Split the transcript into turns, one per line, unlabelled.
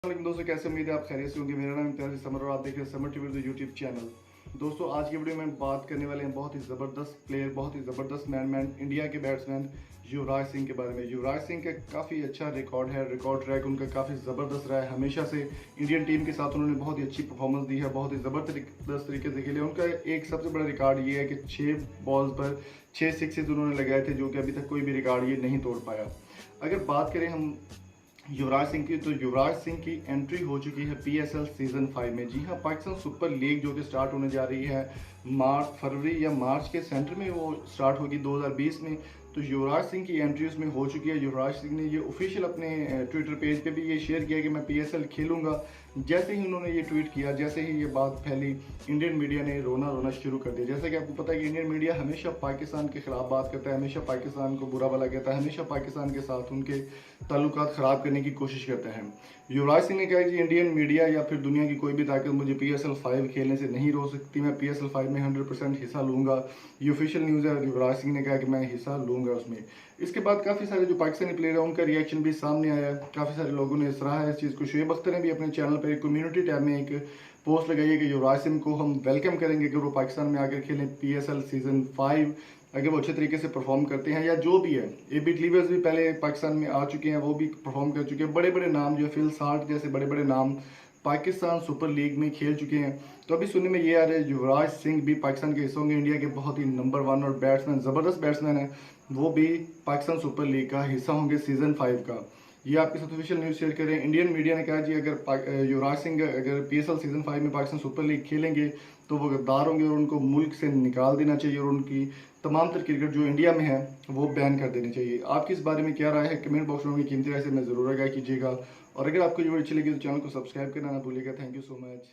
वालेकुम दोस्तों, कैसे उम्मीद है आप खैरियत से होंगे। मेरा नाम इम्तियाज़ समर और आप देख रहे हैं समर टीवी यूट्यूब चैनल। दोस्तों, आज की वीडियो में बात करने वाले हैं बहुत ही ज़बरदस्त प्लेयर, बहुत ही ज़बरदस्त मैन इंडिया के बैट्समैन युवराज सिंह के बारे में। युवराज सिंह का काफ़ी अच्छा रिकॉर्ड है, रिकॉर्ड ट्रैक उनका काफ़ी ज़बरदस्त रहा है। हमेशा से इंडियन टीम के साथ उन्होंने बहुत ही अच्छी परफॉर्मेंस दी है, बहुत ही ज़बरदस्त तरीके से खेले। उनका एक सबसे बड़ा रिकॉर्ड ये है कि 6 बॉल्स पर 6 सिक्सेज उन्होंने लगाए थे, जो कि अभी तक कोई भी रिकॉर्ड ये नहीं तोड़ पाया। अगर बात करें हम युवराज सिंह की, तो युवराज सिंह की एंट्री हो चुकी है पीएसएल सीजन 5 में। जी हाँ, पाकिस्तान सुपर लीग जो कि स्टार्ट होने जा रही है फरवरी या मार्च के सेंटर में वो स्टार्ट होगी 2020 में। तो युवराज सिंह की एंट्री उसमें हो चुकी है। युवराज सिंह ने ये ऑफिशियल अपने ट्विटर पेज पे भी ये शेयर किया कि मैं पीएसएल खेलूंगा। जैसे ही उन्होंने ये ट्वीट किया, जैसे ही ये बात फैली, इंडियन मीडिया ने रोना शुरू कर दिया। जैसे कि आपको पता है कि इंडियन मीडिया हमेशा पाकिस्तान के खिलाफ बात करता है, हमेशा पाकिस्तान को बुरा भला कहता है, हमेशा पाकिस्तान के साथ उनके ताल्लुकात ख़राब करने की कोशिश करता है। युवराज सिंह ने कहा कि इंडियन मीडिया या फिर दुनिया की कोई भी ताकत मुझे पीएसएल 5 खेलने से नहीं रोक सकती। मैं पीएसएल 5 में 100% हिस्सा लूंगा। ये ऑफिशियल न्यूज़ है। युवराज सिंह ने कहा कि मैं हिस्सा लूंगा उसमें। इसके बाद काफ़ी सारे जो पाकिस्तानी प्लेयर हैं उनका रिएक्शन भी सामने आया। काफ़ी सारे लोगों ने सराहा है इस चीज़ को। शुएब अख्तर ने भी अपने चैनल पर एक कम्युनिटी टैब में एक पोस्ट लगाई है कि युवराज सिंह को हम वेलकम करेंगे कि वो पाकिस्तान में आकर खेलें पीएसएल सीजन 5, अगर वो अच्छे तरीके से परफॉर्म करते हैं या जो भी है। एबी डिविलियर्स भी पहले पाकिस्तान में आ चुके हैं, वो भी परफॉर्म कर चुके हैं। बड़े बड़े नाम जो फिल साल्ट जैसे बड़े बड़े नाम पाकिस्तान सुपर लीग में खेल चुके हैं। तो अभी सुनने में ये आ रहा है युवराज सिंह भी पाकिस्तान के हिस्से होंगे। इंडिया के बहुत ही नंबर 1 और बैट्समैन, ज़बरदस्त बैट्समैन है, वो भी पाकिस्तान सुपर लीग का हिस्सा होंगे सीजन 5 का। ये आपके साथ ऑफिशियल न्यूज़ शेयर करें। इंडियन मीडिया ने कहा जी अगर युवराज सिंह अगर पीएसएल सीजन 5 में पाकिस्तान सुपर लीग खेलेंगे तो वो गद्दार होंगे और उनको मुल्क से निकाल देना चाहिए और उनकी तमाम तर क्रिकेट जो इंडिया में है वो बैन कर देनी चाहिए। आपकी इस बारे में क्या राय है? कमेंट बॉक्स में कीमती राय से मैं ज़रूर आगाह कीजिएगा। और अगर आपको ये वीडियो अच्छी लगी तो चैनल को सब्सक्राइब करना ना भूलिएगा। Thank you so much.